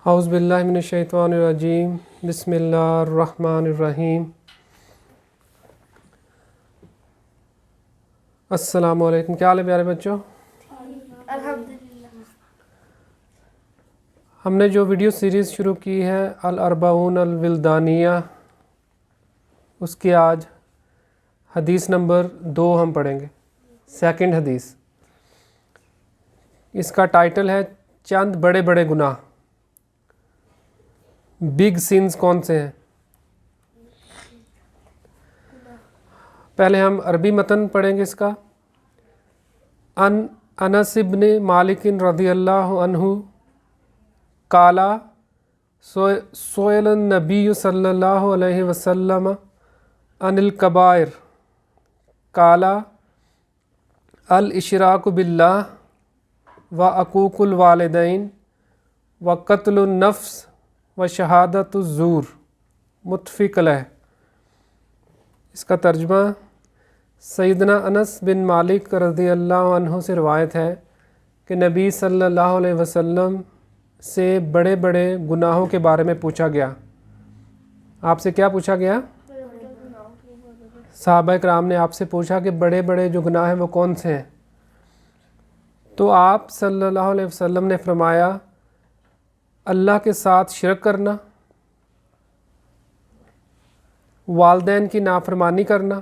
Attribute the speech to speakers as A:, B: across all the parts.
A: اعوذ باللہ من الشیطان الرجیم بسم اللہ الرحمن الرحیم السلام علیکم. کیا حال ہے پیارے بچوں؟
B: الحمدللہ.
A: ہم نے جو ویڈیو سیریز شروع کی ہے الاربعون الولدانیہ، اس کی آج حدیث نمبر 2 ہم پڑھیں گے، سیکنڈ حدیث. اس کا ٹائٹل ہے چند بڑے بڑے گناہ. بگ سینز کون سے ہیں؟ پہلے ہم عربی متن پڑھیں گے اس کا. انس بن مالک رضی اللہ عنہ قال سئل النبی صلی اللہ علیہ وسلم عن الکبائر قال الاشراک باللہ وعقوق الوالدین وقتل النفس وشہادۃ الزور. متفق علیہ. اس کا ترجمہ سیدنا انس بن مالک رضی اللہ عنہ سے روایت ہے کہ نبی صلی اللہ علیہ وسلم سے بڑے بڑے گناہوں کے بارے میں پوچھا گیا. آپ سے کیا پوچھا گیا؟ صحابہ کرام نے آپ سے پوچھا کہ بڑے بڑے جو گناہ ہیں وہ کون سے ہیں؟ تو آپ صلی اللہ علیہ وسلم نے فرمایا اللہ کے ساتھ شرک کرنا، والدین کی نافرمانی کرنا،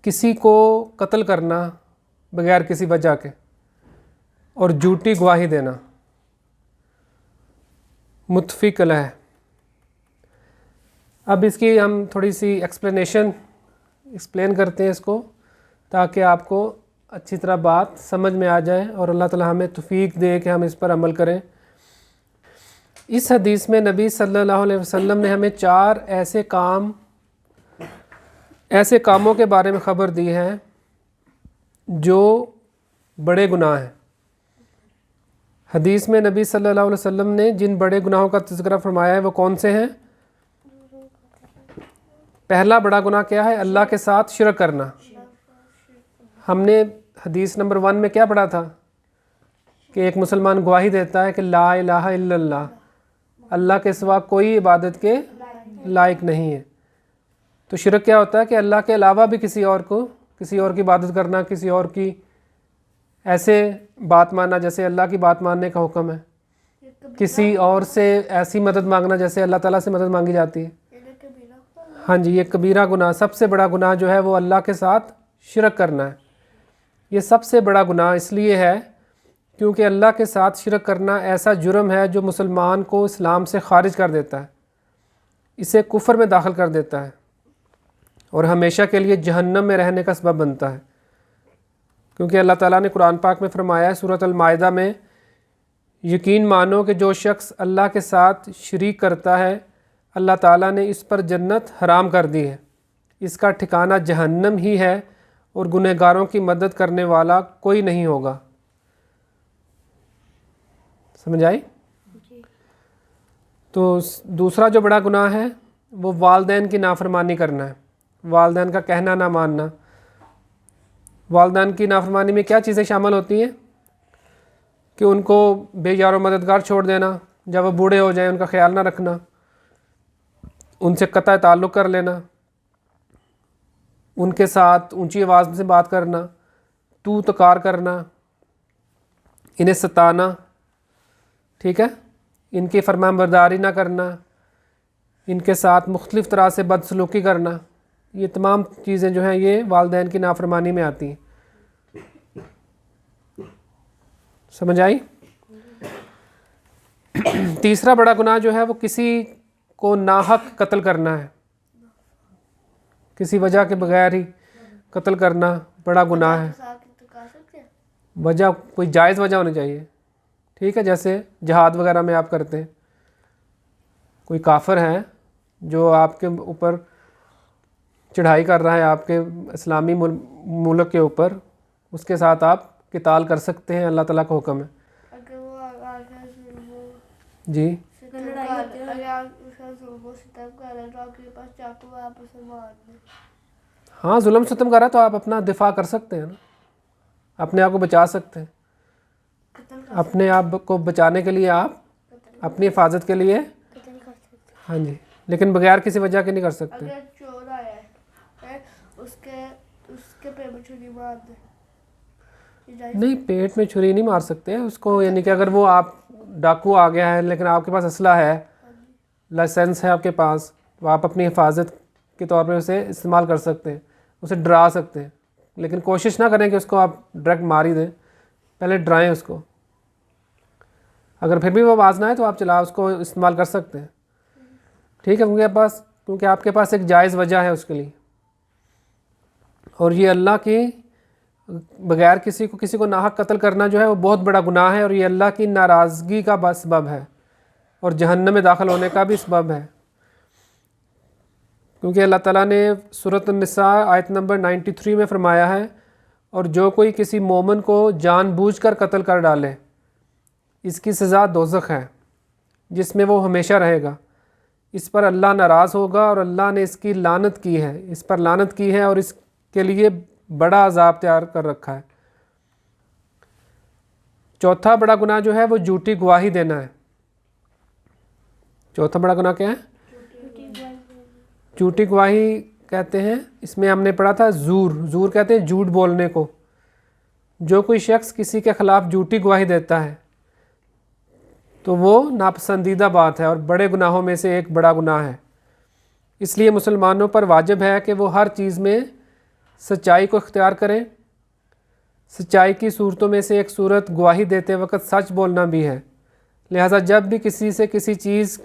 A: کسی کو قتل کرنا بغیر کسی وجہ کے، اور جھوٹی گواہی دینا. متفق علیہ. اب اس کی ہم تھوڑی سی ایکسپلین کرتے ہیں اس کو، تاکہ آپ کو اچھی طرح بات سمجھ میں آ جائے اور اللہ تعالی ہمیں توفیق دے کہ ہم اس پر عمل کریں. اس حدیث میں نبی صلی اللہ علیہ وسلم نے ہمیں 4 ایسے کاموں کے بارے میں خبر دی ہے جو بڑے گناہ ہیں. حدیث میں نبی صلی اللہ علیہ وسلم نے جن بڑے گناہوں کا تذکرہ فرمایا ہے وہ کون سے ہیں؟ پہلا بڑا گناہ کیا ہے؟ اللہ کے ساتھ شرک کرنا. ہم نے حدیث نمبر 1 میں کیا پڑھا تھا کہ ایک مسلمان گواہی دیتا ہے کہ لا الہ الا اللہ، اللہ کے سوا کوئی عبادت کے لائق نہیں ہے. تو شرک کیا ہوتا ہے کہ اللہ کے علاوہ بھی کسی اور کی عبادت کرنا، کسی اور کی ایسے بات ماننا جیسے اللہ کی بات ماننے کا حکم ہے، کسی اور سے ایسی مدد مانگنا جیسے اللہ تعالیٰ سے مدد مانگی جاتی ہے. ہاں جی، یہ کبیرہ گناہ، سب سے بڑا گناہ جو ہے وہ اللہ کے ساتھ شرک کرنا ہے. یہ سب سے بڑا گناہ اس لیے ہے کیونکہ اللہ کے ساتھ شرک کرنا ایسا جرم ہے جو مسلمان کو اسلام سے خارج کر دیتا ہے، اسے کفر میں داخل کر دیتا ہے اور ہمیشہ کے لیے جہنم میں رہنے کا سبب بنتا ہے. کیونکہ اللہ تعالیٰ نے قرآن پاک میں فرمایا ہے سورۃ المائدہ میں، یقین مانو کہ جو شخص اللہ کے ساتھ شریک کرتا ہے اللہ تعالیٰ نے اس پر جنت حرام کر دی ہے، اس کا ٹھکانہ جہنم ہی ہے اور گنہگاروں کی مدد کرنے والا کوئی نہیں ہوگا. سمجھ آئی؟ تو دوسرا جو بڑا گناہ ہے وہ والدین کی نافرمانی کرنا ہے، والدین کا کہنا نہ ماننا. والدین کی نافرمانی میں کیا چیزیں شامل ہوتی ہیں؟ کہ ان کو بے یار و مددگار چھوڑ دینا، جب وہ بوڑھے ہو جائیں ان کا خیال نہ رکھنا، ان سے قطع تعلق کر لینا، ان کے ساتھ اونچی آواز سے بات کرنا، تو تکار کرنا، انہیں ستانا، ٹھیک ہے، ان کی فرمان برداری نہ کرنا، ان کے ساتھ مختلف طرح سے بدسلوکی کرنا. یہ تمام چیزیں جو ہیں یہ والدین کی نافرمانی میں آتی ہیں. سمجھ آئی؟ تیسرا بڑا گناہ جو ہے وہ کسی کو ناحق قتل کرنا ہے، کسی وجہ کے بغیر ہی قتل کرنا بڑا گناہ ہے. وجہ کوئی جائز وجہ ہونی چاہیے، ٹھیک ہے، جیسے جہاد وغیرہ میں آپ کرتے ہیں، کوئی کافر ہے جو آپ کے اوپر چڑھائی کر رہا ہے، آپ کے اسلامی ملک کے اوپر، اس کے ساتھ آپ قتال کر سکتے ہیں، اللہ تعالیٰ کا حکم ہے. جی ہاں، ظلم ستم کر رہا ہے تو آپ اپنا دفاع کر سکتے ہیں نا، اپنے آپ کو بچا سکتے ہیں. اپنے آپ کو بچانے کے لیے آپ اپنی حفاظت کے لیے
B: قتل کر سکتے
A: ہاں جی، لیکن بغیر کسی وجہ کے نہیں کر سکتے.
B: اگر چور آیا ہے اس کے پیٹ میں چھری مار دے.
A: نہیں، پیٹ میں چھری نہیں مار سکتے اس کو، یعنی کہ اگر وہ آپ ڈاکو آ گیا ہے لیکن آپ کے پاس اسلحہ ہے، لائسنس ہے آپ کے پاس، تو آپ اپنی حفاظت کے طور پہ اسے استعمال کر سکتے ہیں، اسے ڈرا سکتے ہیں، لیکن کوشش نہ کریں کہ اس کو آپ ڈائریکٹ مار ہی دیں، پہلے ڈرائیں اس کو. اگر پھر بھی وہ آواز نہ آئے تو آپ چلا اس کو استعمال کر سکتے ہیں. ٹھیک ہے، کیونکہ آپ کے پاس ایک جائز وجہ ہے اس کے لیے. اور یہ اللہ کی بغیر کسی کو ناحق قتل کرنا جو ہے وہ بہت بڑا گناہ ہے، اور یہ اللہ کی ناراضگی کا سبب ہے اور جہنم میں داخل ہونے کا بھی سبب ہے. کیونکہ اللہ تعالیٰ نے سورۃ النساء آیت نمبر 93 میں فرمایا ہے، اور جو کوئی کسی مومن کو جان بوجھ کر قتل کر ڈالے اس کی سزا دوزخ ہے جس میں وہ ہمیشہ رہے گا. اس پر اللہ ناراض ہوگا اور اللہ نے اس کی لعنت کی ہے، اس پر لعنت کی ہے اور اس کے لیے بڑا عذاب تیار کر رکھا ہے. چوتھا بڑا گناہ جو ہے وہ جھوٹی گواہی دینا ہے. چوتھا بڑا گناہ کیا ہے؟ جھوٹی گواہی کہتے ہیں، اس میں ہم نے پڑھا تھا زور کہتے ہیں جھوٹ بولنے کو. جو کوئی شخص کسی کے خلاف جھوٹی گواہی دیتا ہے تو وہ ناپسندیدہ بات ہے اور بڑے گناہوں میں سے ایک بڑا گناہ ہے. اس لیے مسلمانوں پر واجب ہے کہ وہ ہر چیز میں سچائی کو اختیار کریں. سچائی کی صورتوں میں سے ایک صورت گواہی دیتے وقت سچ بولنا بھی ہے. لہٰذا جب بھی کسی سے کسی چیز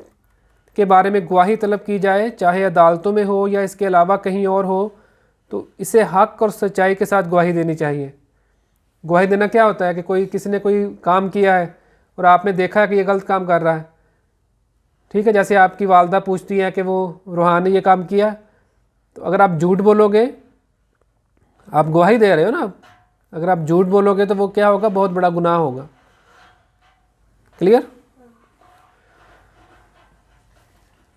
A: کے بارے میں گواہی طلب کی جائے، چاہے عدالتوں میں ہو یا اس کے علاوہ کہیں اور ہو، تو اسے حق اور سچائی کے ساتھ گواہی دینی چاہیے. گواہی دینا کیا ہوتا ہے کہ کسی نے کوئی کام کیا ہے اور آپ نے دیکھا ہے کہ یہ غلط کام کر رہا ہے. ٹھیک ہے، جیسے آپ کی والدہ پوچھتی ہیں کہ وہ روحان نے یہ کام کیا، تو اگر آپ جھوٹ بولو گے، آپ گواہی دے رہے ہو نا، اگر آپ جھوٹ بولو گے تو وہ کیا ہوگا؟ بہت بڑا گناہ ہوگا. کلیئر؟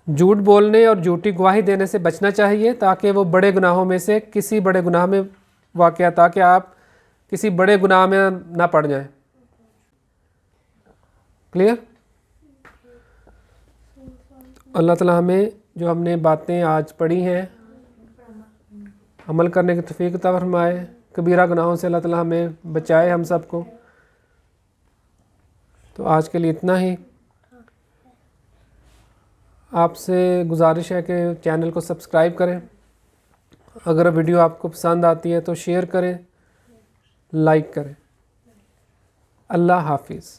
A: جھوٹ بولنے اور جھوٹی گواہی دینے سے بچنا چاہیے تاکہ وہ بڑے گناہوں میں سے کسی بڑے گناہ میں واقع، تاکہ آپ کسی بڑے گناہ میں نہ پڑ جائیں. کلیئر؟ اللہ تعالیٰ ہمیں جو ہم نے باتیں آج پڑھی ہیں عمل کرنے کی توفیق عطا فرمائے. کبیرہ گناہوں سے اللہ تعالیٰ ہمیں بچائے ہم سب کو. تو آج کے لیے اتنا ہی. آپ سے گزارش ہے کہ چینل کو سبسکرائب کریں. اگر ویڈیو آپ کو پسند آتی ہے تو شیئر کریں، لائک کریں. اللہ حافظ.